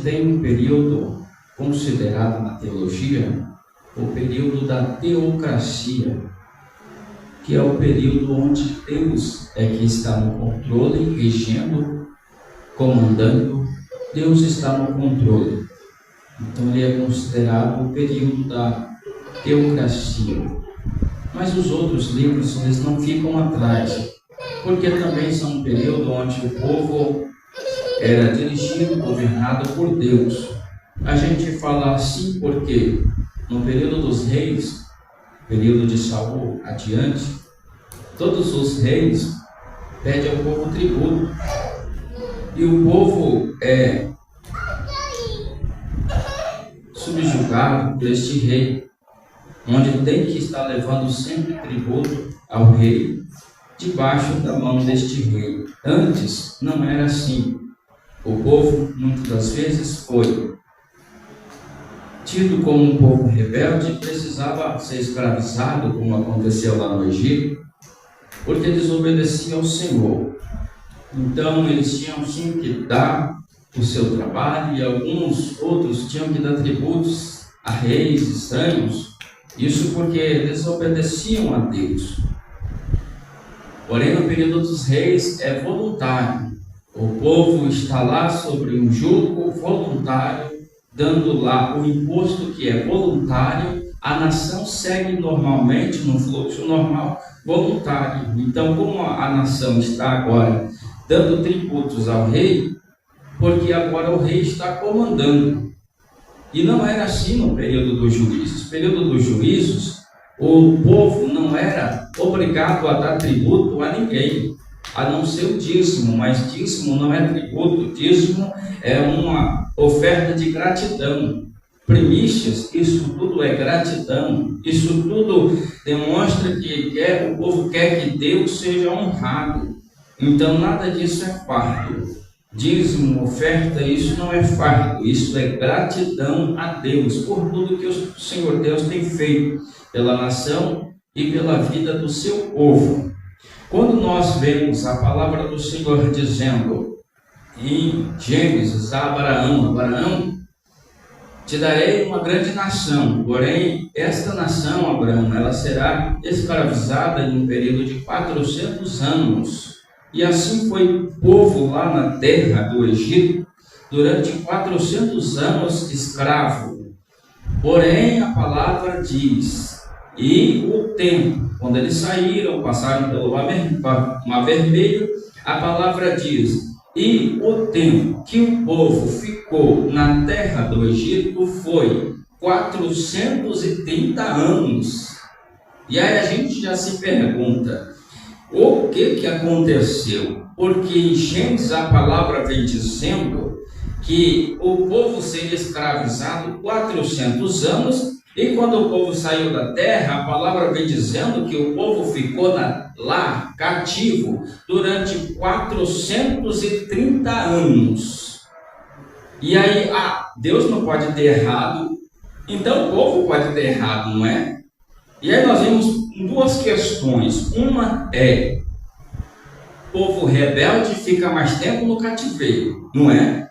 tem um período considerado na teologia o período da teocracia, que é o período onde Deus é que está no controle, regendo, comandando. Deus está no controle. Então ele é considerado o período da teocracia. Mas os outros livros, eles não ficam atrás, porque também são um período onde o povo era dirigido, governado por Deus. A gente fala assim porque no período dos reis, período de Saul adiante, todos os reis pedem ao povo tributo. E o povo é subjugado por este rei, onde tem que estar levando sempre tributo ao rei, debaixo da mão deste rei. Antes não era assim. O povo, muitas das vezes, foi tido como um povo rebelde e precisava ser escravizado, como aconteceu lá no Egito, porque desobedeciam ao Senhor. Então eles tinham sim que dar o seu trabalho, e alguns outros tinham que dar tributos a reis estranhos, isso porque desobedeciam a Deus. Porém, no período dos reis é voluntário. O povo está lá sobre um jugo voluntário, dando lá o imposto que é voluntário. A nação segue normalmente, no fluxo normal, voluntário. Então, como a nação está agora dando tributos ao rei, porque agora o rei está comandando. E não era assim no período dos juízes. No período dos juízes, o povo não era obrigado a dar tributo a ninguém, a não ser o dízimo, mas dízimo não é tributo, dízimo é uma oferta de gratidão. Primícias, isso tudo é gratidão, isso tudo demonstra que o povo quer que Deus seja honrado. Então nada disso é fardo. Dízimo, oferta, isso não é fardo, isso é gratidão a Deus por tudo que o Senhor Deus tem feito pela nação e pela vida do seu povo. Quando nós vemos a palavra do Senhor dizendo em Gênesis a Abraão, te darei uma grande nação, porém esta nação, Abraão, ela será escravizada em um período de 400 anos. E assim foi o povo lá na terra do Egito, durante 400 anos escravo. Porém, a palavra diz, e o tempo, quando eles saíram, passaram pelo Mar Vermelho, a palavra diz, e o tempo que o povo ficou na terra do Egito foi 430 anos. E aí a gente já se pergunta, o que aconteceu? Porque em Gênesis a palavra vem dizendo que o povo seria escravizado 400 anos, e quando o povo saiu da terra, a palavra vem dizendo que o povo ficou lá cativo durante 430 anos. E aí, Deus não pode ter errado, então o povo pode ter errado, não é? E aí nós vemos duas questões. Uma é, povo rebelde fica mais tempo no cativeiro, não é?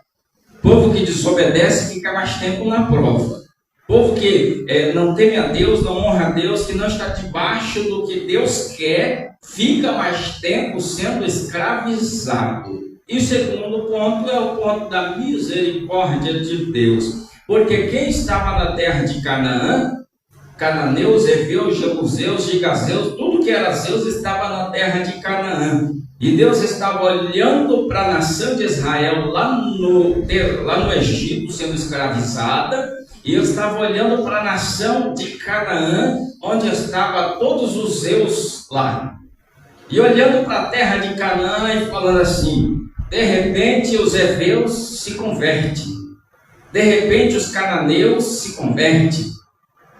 Povo que desobedece fica mais tempo na prova. Povo que não teme a Deus, não honra a Deus, que não está debaixo do que Deus quer, fica mais tempo sendo escravizado. E o segundo ponto é o ponto da misericórdia de Deus. Porque quem estava na terra de Canaã, cananeus, heveus, jebuseus, gigazeus, tudo que era Zeus estava na terra de Canaã. E Deus estava olhando para a nação de Israel lá no Egito, sendo escravizada, e eu estava olhando para a nação de Canaã, onde estavam todos os Zeus lá. E olhando para a terra de Canaã e falando assim, de repente os heveus se convertem, de repente os cananeus se convertem.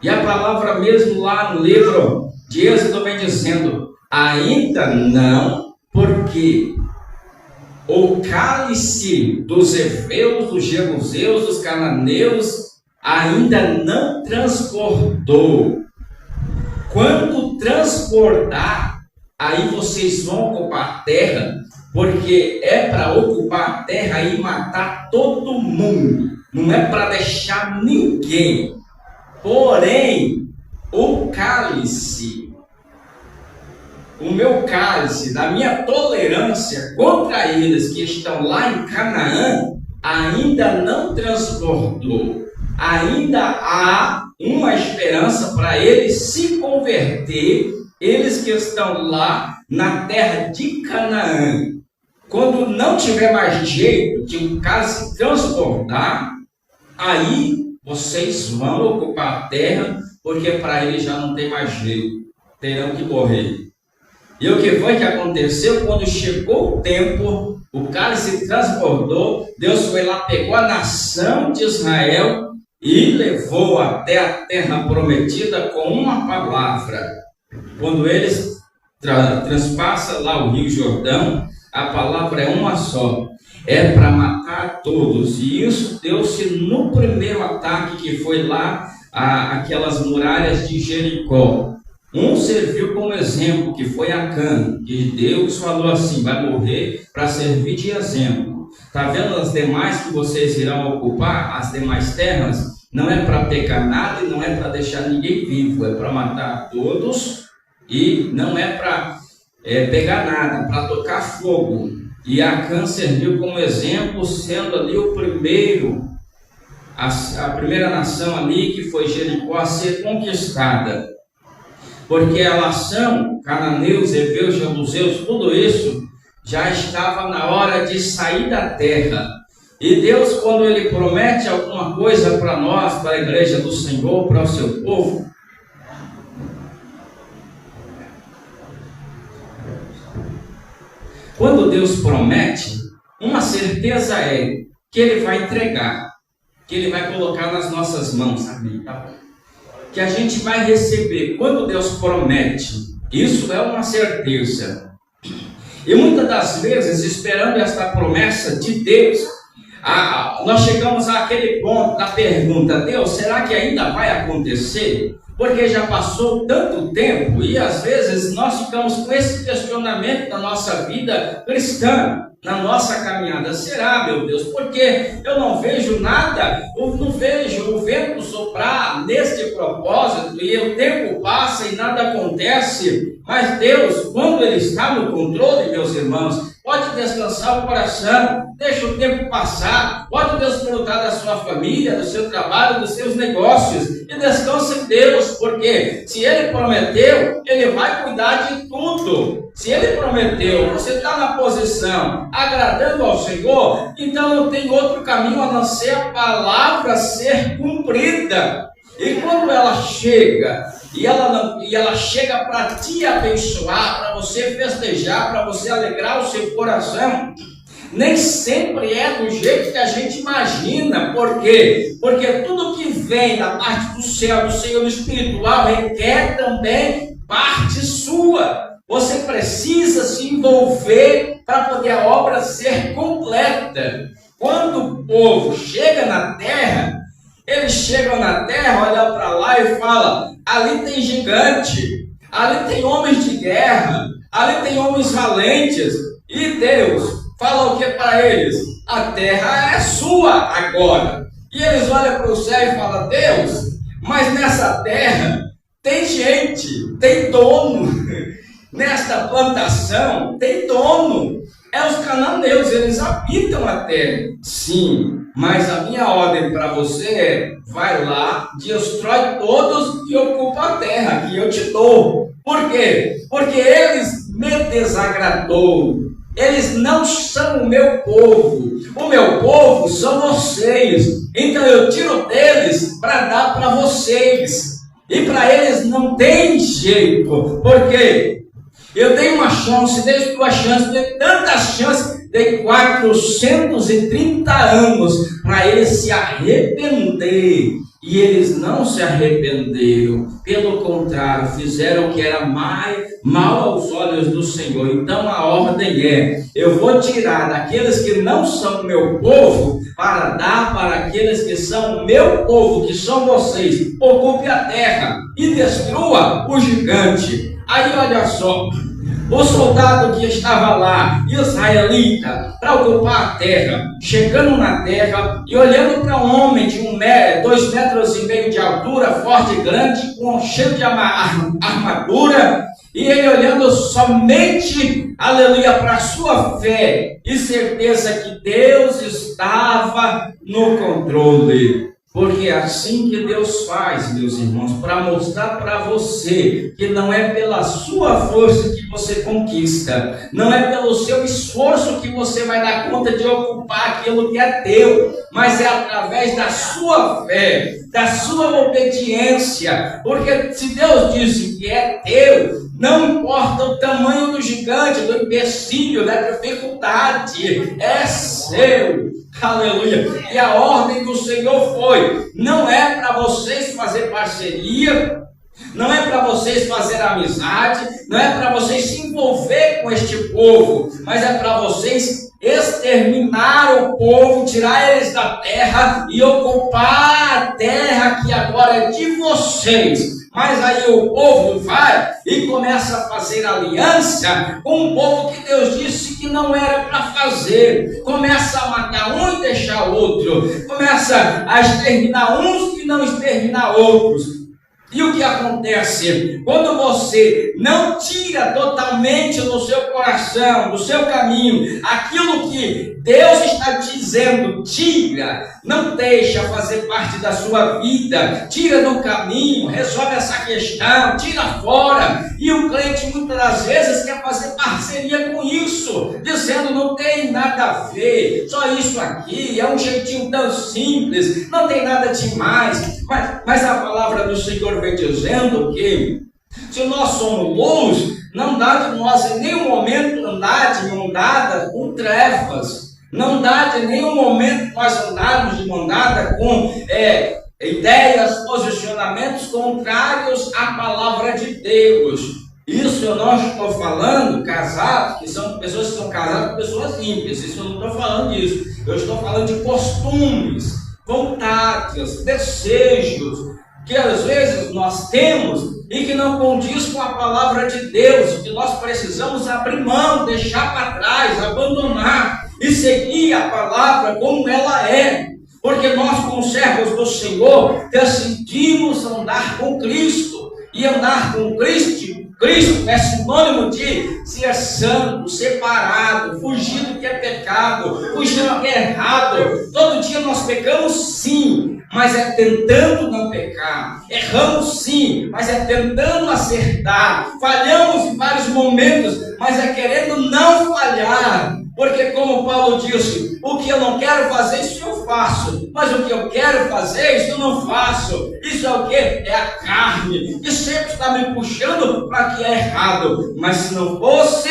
E a palavra mesmo lá no livro de Êxodo vem dizendo, ainda não, porque o cálice dos heveus, dos jebuseus, dos cananeus ainda não transbordou. Quando transbordar, aí vocês vão ocupar a terra, porque é para ocupar a terra e matar todo mundo, não é para deixar ninguém. Porém, o cálice, o meu cálice, da minha tolerância contra eles que estão lá em Canaã, ainda não transbordou. Ainda há uma esperança para eles se converter, eles que estão lá na terra de Canaã. Quando não tiver mais jeito de o cálice transbordar, aí vocês vão ocupar a terra, porque para eles já não tem mais jeito, terão que morrer. E o que foi que aconteceu? Quando chegou o tempo, o cálice transbordou, Deus foi lá, pegou a nação de Israel e levou até a terra prometida com uma palavra. Quando eles transpassam lá o Rio Jordão, a palavra é uma só, é para matar todos. E isso deu-se no primeiro ataque, que foi lá aquelas muralhas de Jericó. Um serviu como exemplo, que foi Acã, que Deus falou assim, vai morrer para servir de exemplo. Está vendo as demais que vocês irão ocupar, as demais terras? Não é para pecar nada e não é para deixar ninguém vivo, é para matar todos e não é para pegar nada, para tocar fogo. E Acã serviu como exemplo, sendo ali o primeiro, a primeira nação ali, que foi Jericó, a ser conquistada. Porque a nação, cananeus, heveus, jebuseus, tudo isso já estava na hora de sair da terra. E Deus, quando Ele promete alguma coisa para nós, para a igreja do Senhor, para o seu povo, quando Deus promete, uma certeza é que Ele vai entregar, que Ele vai colocar nas nossas mãos, amém? Tá bom? Que a gente vai receber. Quando Deus promete, isso é uma certeza. E muitas das vezes, esperando esta promessa de Deus, nós chegamos àquele ponto da pergunta: Deus, será que ainda vai acontecer? Porque já passou tanto tempo e às vezes nós ficamos com esse questionamento na nossa vida cristã, na nossa caminhada. Será, meu Deus? Porque eu não vejo nada, eu não vejo o vento soprar neste propósito e o tempo passa e nada acontece. Mas Deus, quando Ele está no controle, meus irmãos, pode descansar o coração, deixa o tempo passar, pode desfrutar da sua família, do seu trabalho, dos seus negócios, e descansa em Deus, porque se Ele prometeu, Ele vai cuidar de tudo. Se Ele prometeu, você está na posição agradando ao Senhor, então não tem outro caminho a não ser a palavra ser cumprida. E quando ela chega, e ela chega para te abençoar, para você festejar, para você alegrar o seu coração, nem sempre é do jeito que a gente imagina. Por quê? Porque tudo que vem da parte do céu, do Senhor espiritual, requer também parte sua. Você precisa se envolver para poder a obra ser completa. Quando o povo chega na terra, eles chegam na terra, olham para lá e falam: ali tem gigante, ali tem homens de guerra, ali tem homens valentes. E Deus fala o que para eles? A terra é sua agora. E eles olham para o céu e falam: Deus, mas nessa terra tem gente, tem dono. Nesta plantação tem dono. É os cananeus, eles habitam a terra. Sim, mas a minha ordem para você é: vai lá, destrói todos e ocupa a terra que eu te dou. Por quê? Porque eles me desagradou. Eles não são o meu povo. O meu povo são vocês. Então eu tiro deles para dar para vocês. E para eles não tem jeito. Por quê? Eu dei uma chance, dei duas chances, dei tantas chances, dei 430 anos para eles se arrepender. E eles não se arrependeram. Pelo contrário, fizeram o que era mal aos olhos do Senhor. Então a ordem é: eu vou tirar daqueles que não são meu povo para dar para aqueles que são meu povo, que são vocês. Ocupe a terra e destrua o gigante. Aí olha só, O soldado que estava lá, israelita, para ocupar a terra, chegando na terra e olhando para um homem de 2,5 metros de altura, forte e grande, cheio de armadura, e ele olhando somente, aleluia, para a sua fé e certeza que Deus estava no controle. Porque é assim que Deus faz, meus irmãos, para mostrar para você que não é pela sua força que você conquista, não é pelo seu esforço que você vai dar conta de ocupar aquilo que é teu, mas é através da sua fé, da sua obediência. Porque se Deus disse que é teu, não importa o tamanho do gigante, do empecilho, da dificuldade, é seu. Aleluia. E a ordem do Senhor foi: não é para vocês fazer parceria, não é para vocês fazer amizade, não é para vocês se envolver com este povo, mas é para vocês exterminar o povo, tirar eles da terra e ocupar a terra que agora é de vocês. Mas aí o povo vai e começa a fazer aliança com um povo que Deus disse que não era para fazer. Começa a matar um e deixar outro. Começa a exterminar uns e não exterminar outros. E o que acontece? Quando você não tira totalmente do seu coração, do seu caminho, aquilo que Deus está dizendo, tira, não deixa fazer parte da sua vida, tira do caminho, resolve essa questão, tira fora. E o crente muitas das vezes quer fazer parceria com isso, dizendo não tem nada a ver, só isso aqui, é um jeitinho tão simples, não tem nada demais. Mas a palavra do Senhor vem dizendo que se nós somos luz, não dá de nós em nenhum momento andar de mão dada com trevas. Não dá de nenhum momento nós andarmos de mão dada com ideias, posicionamentos contrários à palavra de Deus. Isso eu não estou falando casados, que são pessoas que são casadas com pessoas ímpias. Isso eu não estou falando disso. Eu estou falando de costumes, vontades, desejos, que às vezes nós temos e que não condiz com a palavra de Deus, que nós precisamos abrir mão, deixar para trás, abandonar e seguir a palavra como ela é. Porque nós, como servos do Senhor, decidimos andar com Cristo. E andar com Cristo é sinônimo de ser santo, separado, fugir do que é pecado, fugir do que é errado. Todo dia nós pecamos sim, mas é tentando não pecar. Erramos sim, mas é tentando acertar. Falhamos em vários momentos, mas é querendo não falhar. Porque como Paulo disse, o que eu não quero fazer, isso eu faço. Mas o que eu quero fazer, isso eu não faço. Isso é o que? É a carne, que sempre está me puxando para que é errado. Mas se não fosse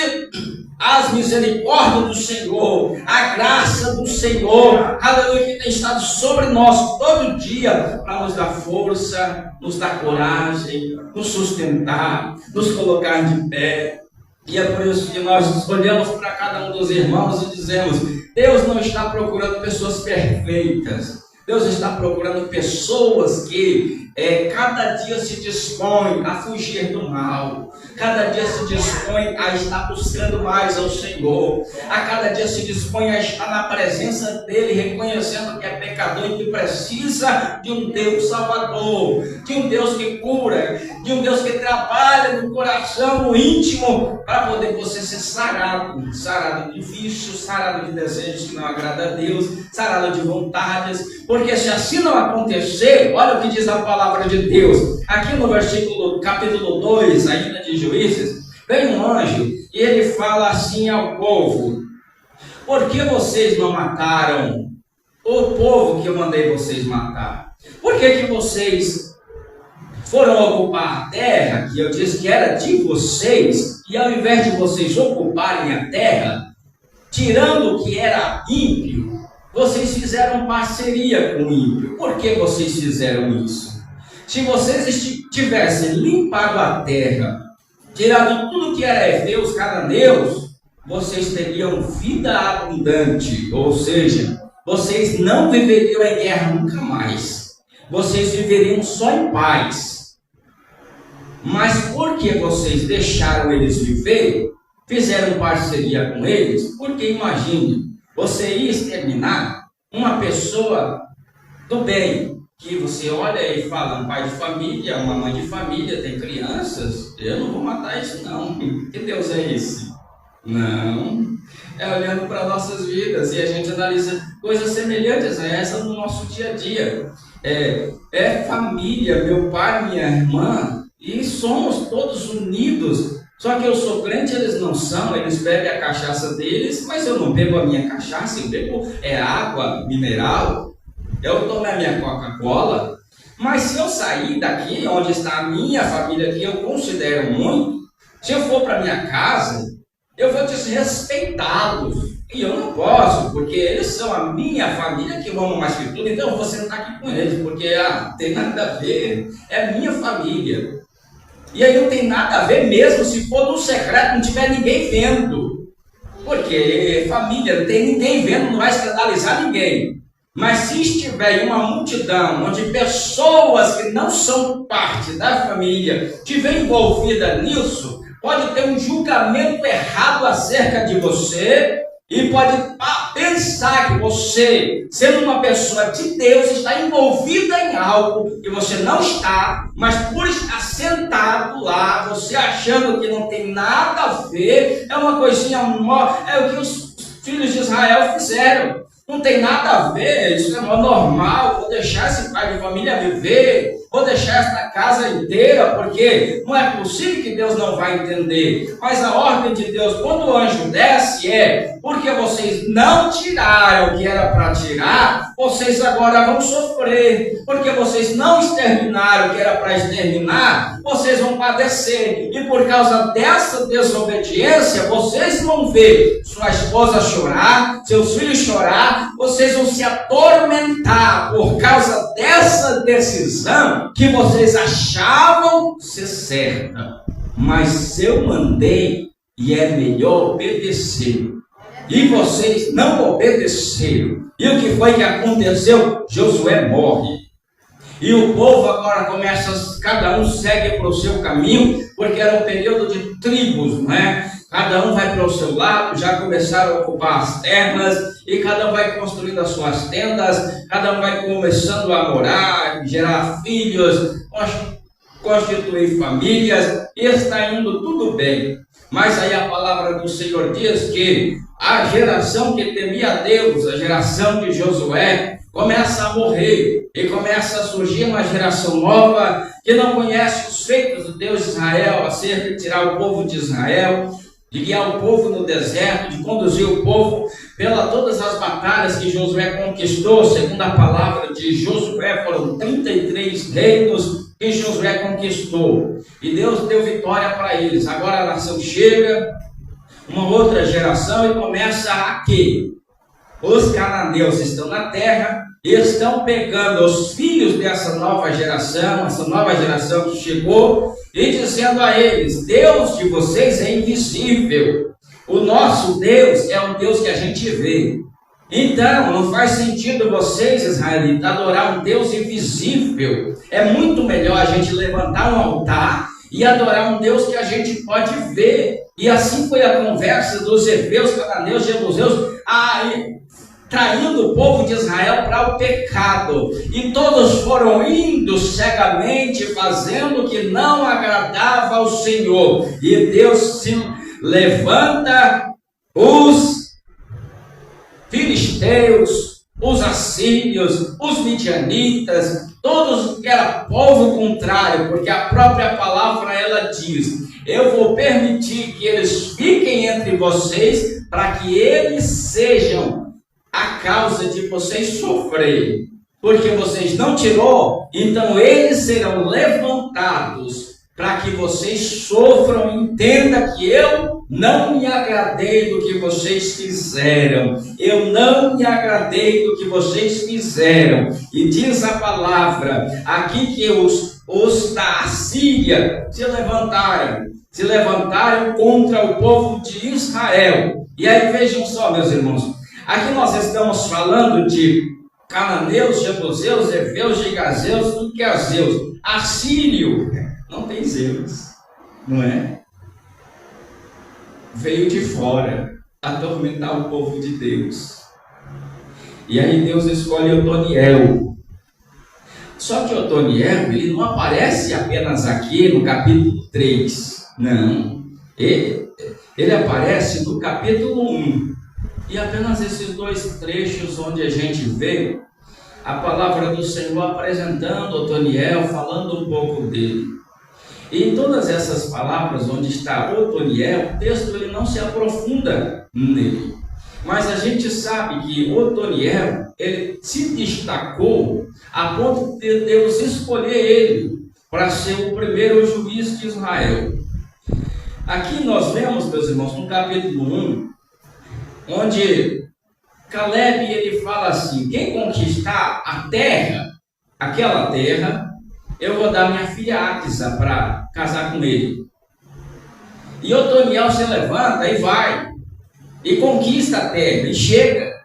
as misericórdias do Senhor, a graça do Senhor, aleluia, que tem estado sobre nós todo dia, para nos dar força, nos dar coragem, nos sustentar, nos colocar de pé. E é por isso que nós olhamos para cada um dos irmãos e dizemos: Deus não está procurando pessoas perfeitas. Deus está procurando pessoas que cada dia se dispõem a fugir do mal. Cada dia se dispõe a estar buscando mais ao Senhor. A cada dia se dispõe a estar na presença dEle, reconhecendo que é pecador e que precisa de um Deus salvador, de um Deus que cura, de um Deus que trabalha no coração, no íntimo, para poder você ser sarado. Sarado de vícios, sarado de desejos que não agradam a Deus, sarado de vontades. Porque se assim não acontecer, olha o que diz a palavra de Deus. Aqui no capítulo 2, ainda de Juízes, vem um anjo e ele fala assim ao povo: por que vocês não mataram o povo que eu mandei vocês matar? Por que vocês foram ocupar a terra que eu disse que era de vocês, e ao invés de vocês ocuparem a terra, tirando o que era ímpio, vocês fizeram parceria com o ímpio? Por que vocês fizeram isso? Se vocês tivessem limpado a terra, tirado tudo que era heveus, cananeus, vocês teriam vida abundante. Ou seja, vocês não viveriam em guerra nunca mais. Vocês viveriam só em paz. Mas por que vocês deixaram eles viver? fizeram parceria com eles, porque imagine, você ia exterminar uma pessoa do bem, que você olha e fala, um pai de família, uma mãe de família, tem crianças, eu não vou matar isso não. Que Deus é esse? Não, é olhando para nossas vidas e a gente analisa coisas semelhantes a essa no nosso dia a dia. É família, meu pai, minha irmã, e somos todos unidos. Só que eu sou crente, eles não são, eles bebem a cachaça deles, mas eu não bebo a minha cachaça, eu bebo água mineral, eu tomo a minha Coca-Cola. Mas se eu sair daqui, onde está a minha família, que eu considero muito, se eu for para minha casa, eu vou desrespeitá-los. E eu não posso, porque eles são a minha família, que eu amo mais que tudo, então eu vou sentar aqui com eles, porque tem nada a ver, é minha família. E aí não tem nada a ver mesmo se for no secreto, não tiver ninguém vendo. Porque família, não tem ninguém vendo, não vai escandalizar ninguém. Mas se estiver em uma multidão, onde pessoas que não são parte da família estiverem envolvidas nisso, pode ter um julgamento errado acerca de você e pode pensar que você, sendo uma pessoa de Deus, está envolvida em algo que você não está, mas por estar sentado lá, você achando que não tem nada a ver, é uma coisinha, é o que os filhos de Israel fizeram. Não tem nada a ver, isso é normal, vou deixar esse pai de família viver, vou deixar esta casa inteira, porque não é possível que Deus não vai entender. Mas a ordem de Deus, quando o anjo desce, porque vocês não tiraram o que era para tirar, vocês agora vão sofrer. Porque vocês não exterminaram o que era para exterminar, vocês vão padecer. E por causa dessa desobediência, vocês vão ver sua esposa chorar, seus filhos chorar, vocês vão se atormentar por causa dessa decisão que vocês achavam ser certa. Mas eu mandei e é melhor obedecer. E vocês não obedeceram. E o que foi que aconteceu? Josué morre. E o povo agora começa, cada um segue para o seu caminho, porque era um período de tribos, não é? Cada um vai para o seu lado, já começaram a ocupar as terras, e cada um vai construindo as suas tendas, cada um vai começando a morar, gerar filhos, constituir famílias, e está indo tudo bem. Mas aí a palavra do Senhor diz que a geração que temia a Deus, a geração de Josué, começa a morrer, e começa a surgir uma geração nova, que não conhece os feitos do Deus de Israel, acerca de tirar o povo de Israel, de guiar o povo no deserto, de conduzir o povo pela todas as batalhas que Josué conquistou. Segundo a palavra de Josué, foram 33 reinos que Josué conquistou, e Deus deu vitória para eles. Agora a nação chega, uma outra geração, e começa aqui. Os cananeus estão na terra, e estão pegando os filhos dessa nova geração, essa nova geração que chegou, e dizendo a eles: Deus de vocês é invisível, o nosso Deus é um Deus que a gente vê. Então não faz sentido vocês, israelitas, adorar um Deus invisível. É muito melhor a gente levantar um altar e adorar um Deus que a gente pode ver. E assim foi a conversa dos heveus, cananeus, jebuseus, traindo o povo de Israel para o pecado, e todos foram indo cegamente, fazendo o que não agradava ao Senhor. E Deus se levanta os filisteus, os assírios, os midianitas, todos que era povo contrário, porque a própria palavra ela diz: eu vou permitir que eles fiquem entre vocês, para que eles sejam a causa de vocês sofrerem, porque vocês não tirou, então eles serão levantados para que vocês sofram. Entenda que eu não me agradei do que vocês fizeram, eu não me agradei do que vocês fizeram. E diz a palavra aqui que os da Assíria se levantaram contra o povo de Israel. E aí vejam só, meus irmãos, aqui nós estamos falando de cananeus, jebuseus, heveus, gigazeus, tudo que é zeus. Assírio não tem Zeus, não é? veio de fora atormentar o povo de Deus. E aí Deus escolhe Otoniel. Só que Otoniel, ele não aparece apenas aqui no capítulo 3. Não. Ele aparece no capítulo 1. E apenas esses dois trechos onde a gente vê a palavra do Senhor apresentando Otoniel, falando um pouco dele. E em todas essas palavras onde está Otoniel, o texto ele não se aprofunda nele. Mas a gente sabe que Otoniel, ele se destacou a ponto de Deus escolher ele para ser o primeiro juiz de Israel. Aqui nós vemos, meus irmãos, no capítulo 1, onde Caleb ele fala assim: quem conquistar a terra, aquela terra, eu vou dar minha filha Áquisa para casar com ele. E Otoniel se levanta e vai, e conquista a terra, e chega.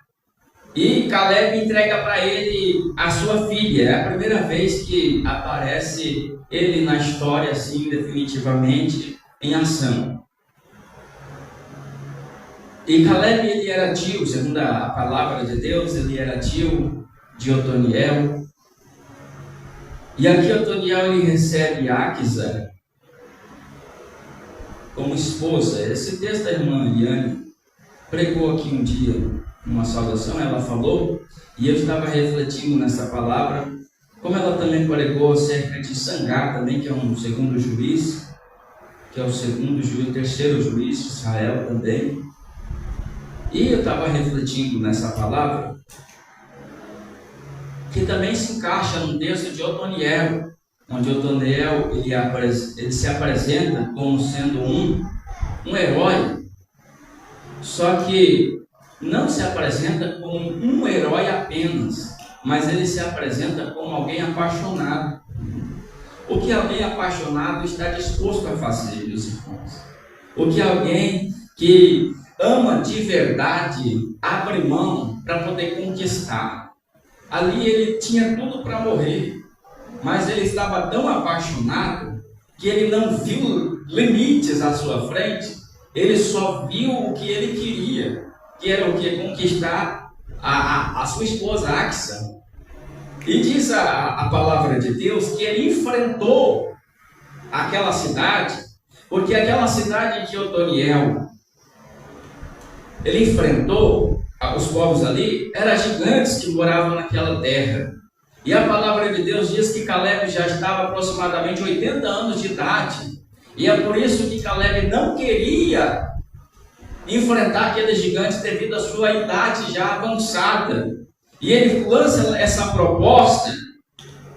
E Caleb entrega para ele a sua filha. É a primeira vez que aparece ele na história, assim, definitivamente, em ação. E Caleb, ele era tio, segundo a palavra de Deus, ele era tio de Otoniel. E aqui Otoniel, ele recebe Áquisa como esposa. Esse texto da irmã Liane pregou aqui um dia, numa saudação, ela falou, e eu estava refletindo nessa palavra, como ela também pregou acerca de Sangá, também, que é um segundo juiz, que é o segundo juiz, o terceiro juiz de Israel também. E eu estava refletindo nessa palavra, que também se encaixa no texto de Otoniel, onde Otoniel ele se apresenta como sendo um herói, só que não se apresenta como um herói apenas, mas ele se apresenta como alguém apaixonado. O que alguém apaixonado está disposto a fazer, meus irmãos? O que alguém que ama de verdade abre mão para poder conquistar. Ali ele tinha tudo para morrer, mas ele estava tão apaixonado que ele não viu limites à sua frente, ele só viu o que ele queria, que era o que? Conquistar a sua esposa Áquisa. E diz a palavra de Deus que ele enfrentou aquela cidade, porque aquela cidade de Otoniel, ele enfrentou os povos ali, eram gigantes que moravam naquela terra. E a palavra de Deus diz que Caleb já estava aproximadamente 80 anos de idade. E é por isso que Caleb não queria enfrentar aqueles gigantes devido à sua idade já avançada. E ele lança essa proposta.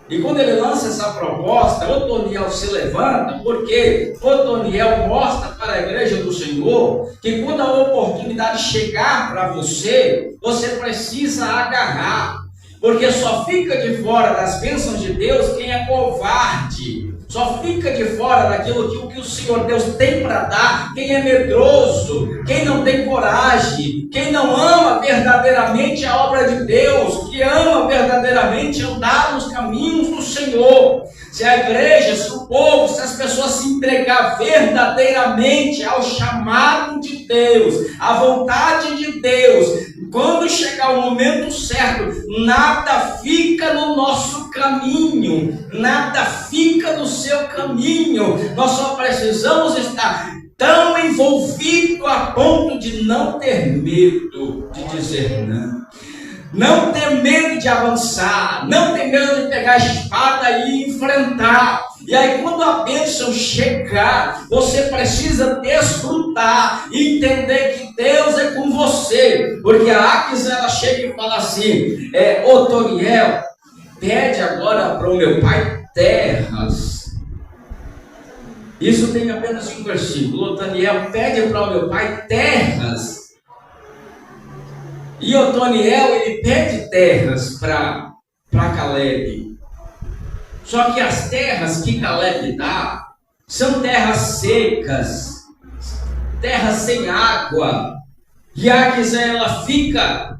E quando ele lança essa proposta, Otoniel se levanta, porque Otoniel mostra para a igreja do Senhor que quando a oportunidade chegar para você, você precisa agarrar. Porque só fica de fora das bênçãos de Deus quem é covarde. Só fica de fora daquilo que o Senhor Deus tem para dar quem é medroso, quem não tem coragem, quem não ama verdadeiramente a obra de Deus, que ama verdadeiramente andar nos caminhos do Senhor. Se a igreja, se o povo, se as pessoas se entregar verdadeiramente ao chamado de Deus, à vontade de Deus, quando chegar o momento certo, nada fica no nosso caminho, nada fica no seu caminho. Nós só precisamos estar tão envolvidos a ponto de não ter medo de dizer não. Não ter medo de avançar, não ter medo de pegar a espada e enfrentar. E aí quando a bênção chegar, você precisa desfrutar e entender que Deus é com você. Porque a Áquisa, ela chega e fala assim, Otoniel, pede agora para o meu pai terras. Isso tem apenas um versículo. Otoniel pede para o meu pai terras. E Otoniel, ele pede terras para Caleb. Só que as terras que Caleb dá são terras secas, terras sem água. E Áquisa, ela fica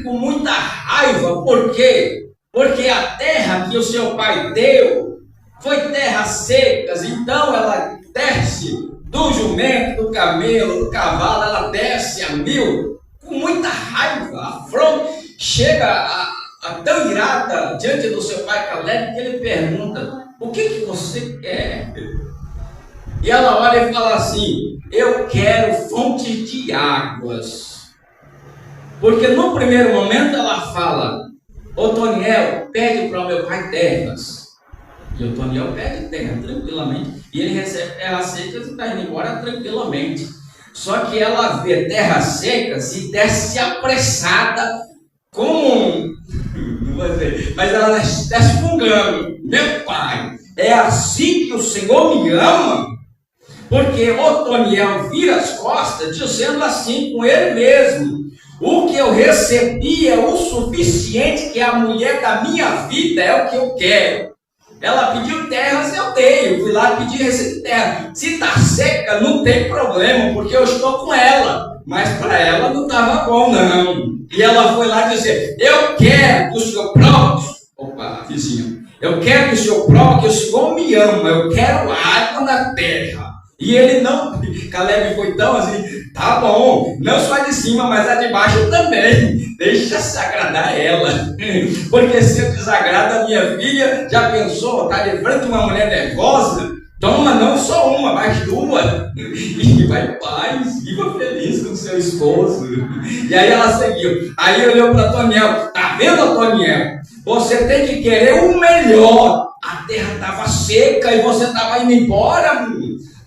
com muita raiva. Por quê? Porque a terra que o seu pai deu foi terras secas. Então ela desce do jumento, do camelo, do cavalo, ela desce a 1000, com muita raiva, afronta, chega tão irada diante do seu pai Caleb, que ele pergunta: o que você quer? E ela olha e fala assim: eu quero fonte de águas. Porque no primeiro momento ela fala: Otoniel, pede para o meu pai terras. E Otoniel pede terra tranquilamente, e ele recebe terra seca e está indo embora tranquilamente. Só que ela vê terra seca e desce apressada, como não vou dizer, mas ela desce fungando: meu pai, é assim que o Senhor me ama? Porque Otoniel vira as costas, dizendo assim com ele mesmo: o que eu recebi é o suficiente, que a mulher da minha vida é o que eu quero. Ela pediu terras, eu dei. Eu fui lá pedir e recebi terra. Se está seca, não tem problema, porque eu estou com ela. Mas para ela não estava bom, não. E ela foi lá dizer: eu quero que o Senhor prove. Opa, vizinho. Eu quero que o Senhor prove que o Senhor me ama. Eu quero água na terra. E ele não, Caleb foi tão assim: tá bom, não só a de cima, mas a de baixo também. Deixa se agradar ela. Porque se eu desagrado a minha filha, já pensou, tá de frente uma mulher nervosa? Toma não só uma, mas 2. E vai em paz, viva feliz com seu esposo. E aí ela seguiu. Aí olhou para Otoniel: tá vendo, Otoniel? Você tem que querer o melhor. A terra estava seca e você estava indo embora.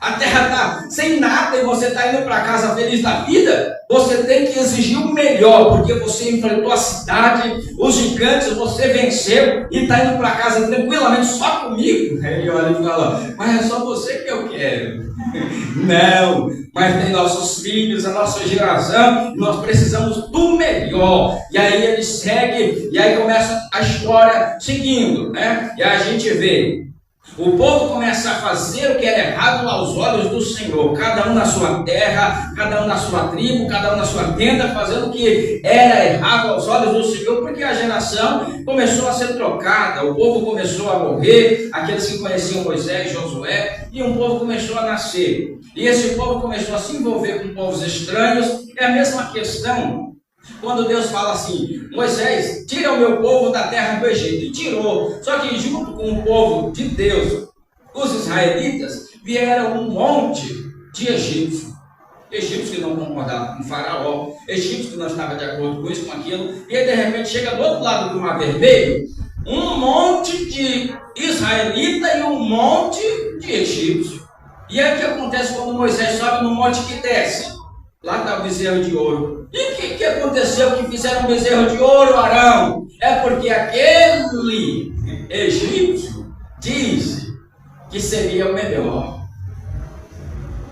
A terra está sem nada e você está indo para casa feliz da vida. Você tem que exigir o melhor, porque você enfrentou a cidade, os gigantes, você venceu e está indo para casa tranquilamente só comigo. Aí ele olha e fala: mas é só você que eu quero. Não, mas tem nossos filhos, a nossa geração, nós precisamos do melhor. E aí ele segue, e aí começa a história seguindo, né? E aí a gente vê o povo começa a fazer o que era errado aos olhos do Senhor, cada um na sua terra, cada um na sua tribo, cada um na sua tenda, fazendo o que era errado aos olhos do Senhor, porque a geração começou a ser trocada, o povo começou a morrer, aqueles que conheciam Moisés e Josué, e um povo começou a nascer, e esse povo começou a se envolver com povos estranhos. É a mesma questão quando Deus fala assim: Moisés, tira o meu povo da terra do Egito. E tirou. Só que junto com o povo de Deus, os israelitas, vieram um monte de egípcios. Egípcios que não concordavam com o faraó, egípcios que não estavam de acordo com isso, com aquilo. E aí de repente chega do outro lado do Mar Vermelho um monte de israelita e um monte de egípcios. E aí o que acontece quando Moisés sobe no monte que desce? Lá está o bezerro de ouro. E o que aconteceu que fizeram um bezerro de ouro, Arão? É porque aquele egípcio disse que seria o melhor.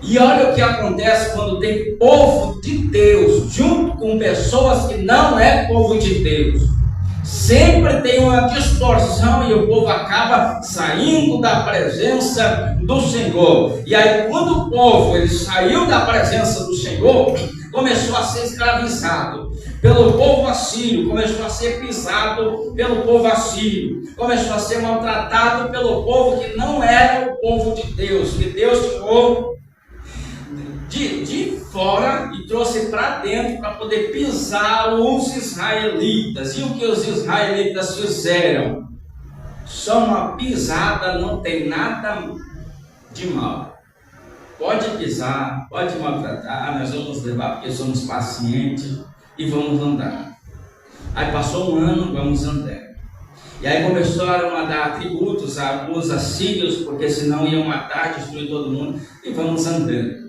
E olha o que acontece quando tem povo de Deus junto com pessoas que não é povo de Deus. Sempre tem uma distorção e o povo acaba saindo da presença do Senhor. E aí quando o povo ele saiu da presença do Senhor, começou a ser escravizado pelo povo assírio, começou a ser pisado pelo povo assírio, começou a ser maltratado pelo povo que não era o povo de Deus, que Deus tirou de fora e trouxe para dentro para poder pisar os israelitas. E o que os israelitas fizeram? Só uma pisada, não tem nada de mal. Pode pisar, pode maltratar, nós vamos levar porque somos pacientes e vamos andar. Aí passou um ano, vamos andar. E aí começaram a dar tributos aos assírios, porque senão iam matar, destruir todo mundo, e vamos andando.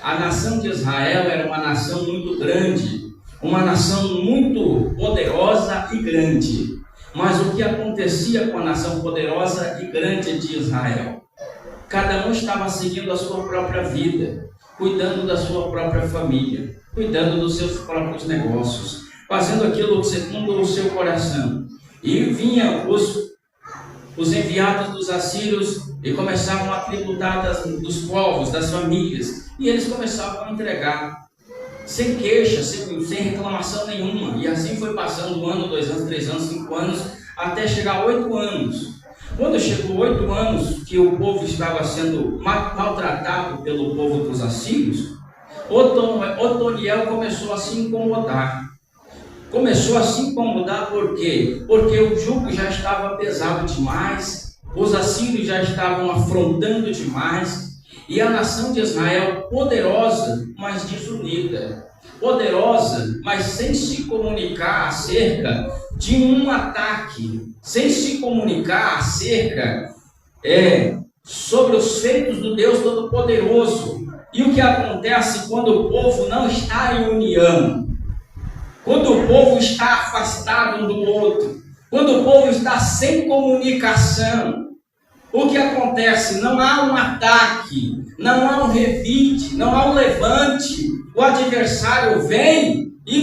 A nação de Israel era uma nação muito grande, uma nação muito poderosa e grande. Mas o que acontecia com a nação poderosa e grande de Israel? Cada um estava seguindo a sua própria vida, cuidando da sua própria família, cuidando dos seus próprios negócios, fazendo aquilo segundo o seu coração. E vinham os enviados dos assírios e começavam a tributar dos povos, das famílias, e eles começavam a entregar, sem queixa, sem reclamação nenhuma. E assim foi passando 1 ano, 2 anos, 3 anos, 5 anos, até chegar a 8 anos. Quando chegou 8 anos que o povo estava sendo maltratado pelo povo dos assírios, Otoniel começou a se incomodar. Começou a se incomodar por quê? Porque o jugo já estava pesado demais, os assírios já estavam afrontando demais, e a nação de Israel, poderosa, mas desunida, poderosa, mas sem se comunicar acerca de um ataque, sem se comunicar acerca sobre os feitos do Deus Todo-Poderoso. E o que acontece quando o povo não está em união? Quando o povo está afastado um do outro, quando o povo está sem comunicação, o que acontece? Não há um ataque, não há um revide, não há um levante. O adversário vem e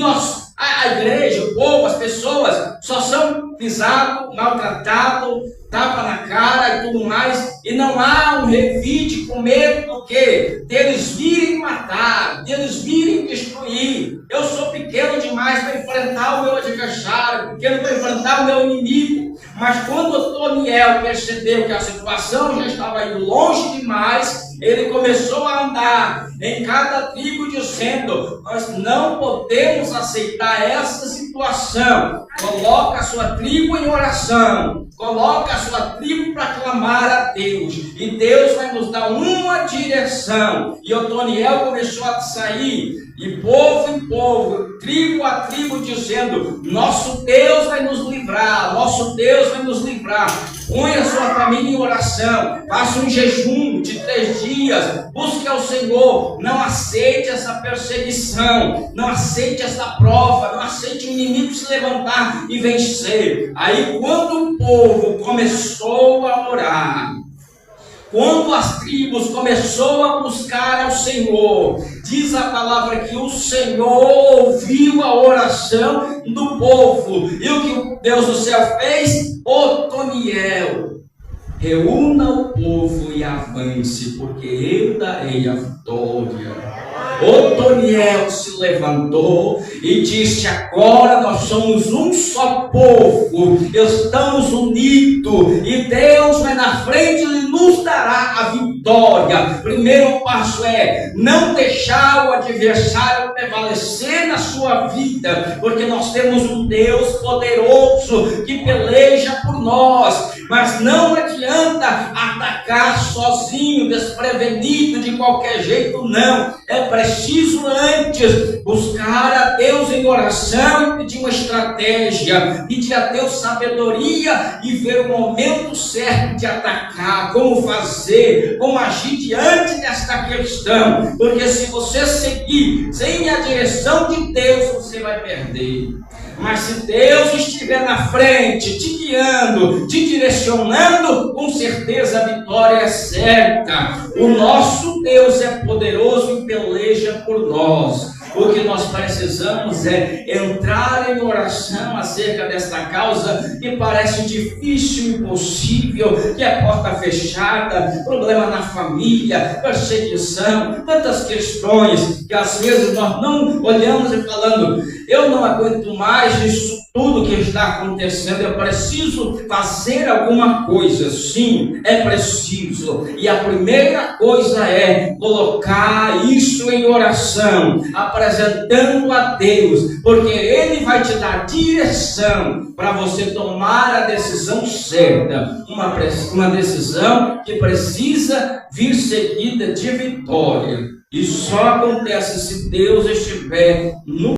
a igreja, o povo, as pessoas só são pisados, maltratados, tapa na cara e tudo mais, e não há um revide com medo do quê? Deles virem matar, deles virem destruir. Eu sou pequeno demais para enfrentar o meu adversário, pequeno para enfrentar o meu inimigo. Mas quando Otoniel percebeu que a situação já estava indo longe demais, ele começou a andar em cada tribo dizendo: nós não podemos aceitar essa situação. Coloca a sua tribo em oração, coloca a sua tribo para clamar a Deus, e Deus vai nos dar uma direção. E Otoniel começou a sair, e povo em povo, tribo a tribo, dizendo: nosso Deus vai nos livrar, nosso Deus vai nos livrar. Põe a sua família em oração, faça um jejum de 3 dias, busque ao Senhor, não aceite essa perseguição, não aceite essa prova, não aceite o inimigo se levantar e vencer. Aí quando o povo começou a orar, quando as tribos começou a buscar ao Senhor, diz a palavra que o Senhor ouviu a oração do povo. E o que Deus do céu fez? Otoniel, reúna o povo e avance, porque eu darei a vitória. Otoniel se levantou e disse: agora nós somos um só povo, estamos unidos, e Deus vai na frente e nos dará a vitória. Primeiro passo é não deixar o adversário prevalecer na sua vida, porque nós temos um Deus poderoso que peleja por nós. Mas não adianta atacar sozinho, desprevenido, de qualquer jeito, não. É preciso antes buscar a Deus em oração e pedir uma estratégia, pedir a Deus sabedoria e ver o momento certo de atacar, como fazer, como agir diante desta questão. Porque se você seguir sem a direção de Deus, você vai perder. Mas se Deus estiver na frente, te guiando, te direcionando, com certeza a vitória é certa. O nosso Deus é poderoso e peleja por nós. O que nós precisamos é entrar em oração acerca desta causa que parece difícil, impossível, que é porta fechada, problema na família, perseguição, tantas questões que às vezes nós não olhamos e falando: eu não aguento mais isso tudo que está acontecendo, eu preciso fazer alguma coisa. Sim, é preciso. E a primeira coisa é colocar isso em oração, apresentando a Deus, porque Ele vai te dar direção para você tomar a decisão certa, uma decisão que precisa vir seguida de vitória. E só acontece se Deus estiver no